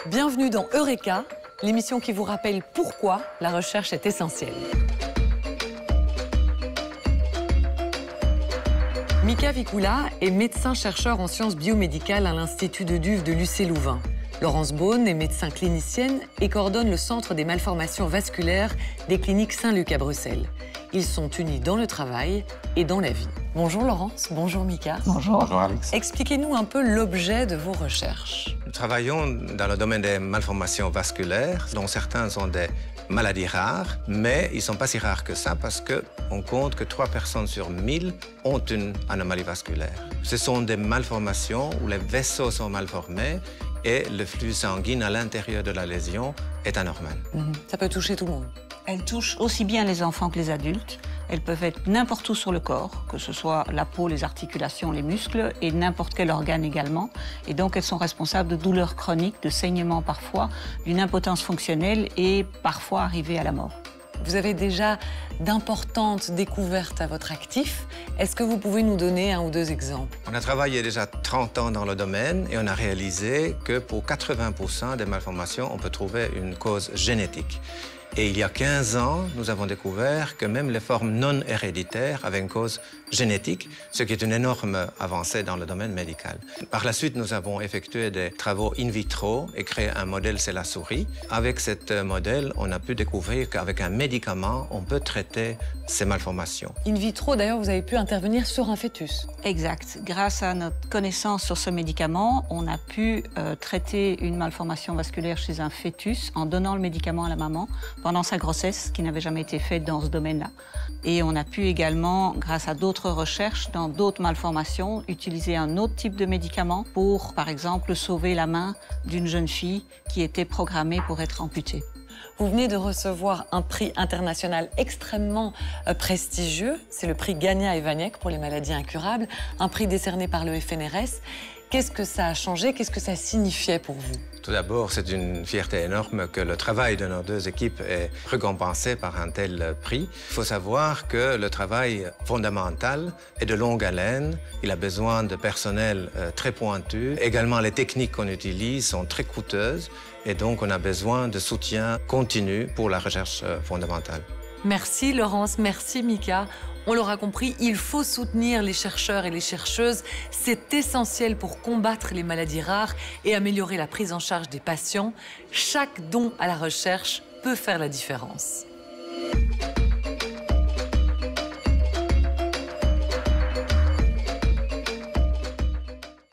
Bienvenue dans Eureka, l'émission qui vous rappelle pourquoi la recherche est essentielle. Mika Vikula est médecin-chercheur en sciences biomédicales à l'Institut de Duve de Lucé-Louvain. Laurence Beaune est médecin clinicienne et coordonne le Centre des malformations vasculaires des cliniques Saint-Luc à Bruxelles. Ils sont unis dans le travail et dans la vie. Bonjour Laurence, bonjour Mika. Bonjour. Bonjour Alex. Expliquez-nous un peu l'objet de vos recherches. Nous travaillons dans le domaine des malformations vasculaires, dont certains sont des maladies rares, mais ils ne sont pas si rares que ça parce qu'on compte que 3 personnes sur 1000 ont une anomalie vasculaire. Ce sont des malformations où les vaisseaux sont mal formés et le flux sanguin à l'intérieur de la lésion est anormal. Ça peut toucher tout le monde. Elles touchent aussi bien les enfants que les adultes. Elles peuvent être n'importe où sur le corps, que ce soit la peau, les articulations, les muscles et n'importe quel organe également. Et donc elles sont responsables de douleurs chroniques, de saignements parfois, d'une impotence fonctionnelle et parfois arriver à la mort. Vous avez déjà d'importantes découvertes à votre actif. Est-ce que vous pouvez nous donner un ou deux exemples? On a travaillé déjà 30 ans dans le domaine et on a réalisé que pour 80% des malformations, on peut trouver une cause génétique. Et il y a 15 ans, nous avons découvert que même les formes non héréditaires avaient une cause génétique, ce qui est une énorme avancée dans le domaine médical. Par la suite, nous avons effectué des travaux in vitro et créé un modèle c'est la souris. Avec ce modèle, on a pu découvrir qu'avec un médicament, on peut traiter ces malformations. In vitro, d'ailleurs, vous avez pu intervenir sur un fœtus. Exact. Grâce à notre connaissance sur ce médicament, on a pu traiter une malformation vasculaire chez un fœtus en donnant le médicament à la maman pendant sa grossesse, ce qui n'avait jamais été fait dans ce domaine-là. Et on a pu également, grâce à d'autres recherches dans d'autres malformations, utiliser un autre type de médicament pour, par exemple, sauver la main d'une jeune fille qui était programmée pour être amputée. Vous venez de recevoir un prix international extrêmement prestigieux. C'est le prix Gagna et Vaniek pour les maladies incurables, un prix décerné par le FNRS. Qu'est-ce que ça a changé? Qu'est-ce que ça signifiait pour vous? Tout d'abord, c'est une fierté énorme que le travail de nos deux équipes est récompensé par un tel prix. Il faut savoir que le travail fondamental est de longue haleine. Il a besoin de personnel très pointu. Également, les techniques qu'on utilise sont très coûteuses et donc on a besoin de soutien continu pour la recherche fondamentale. Merci Laurence, merci Mika. On l'aura compris, il faut soutenir les chercheurs et les chercheuses. C'est essentiel pour combattre les maladies rares et améliorer la prise en charge des patients. Chaque don à la recherche peut faire la différence.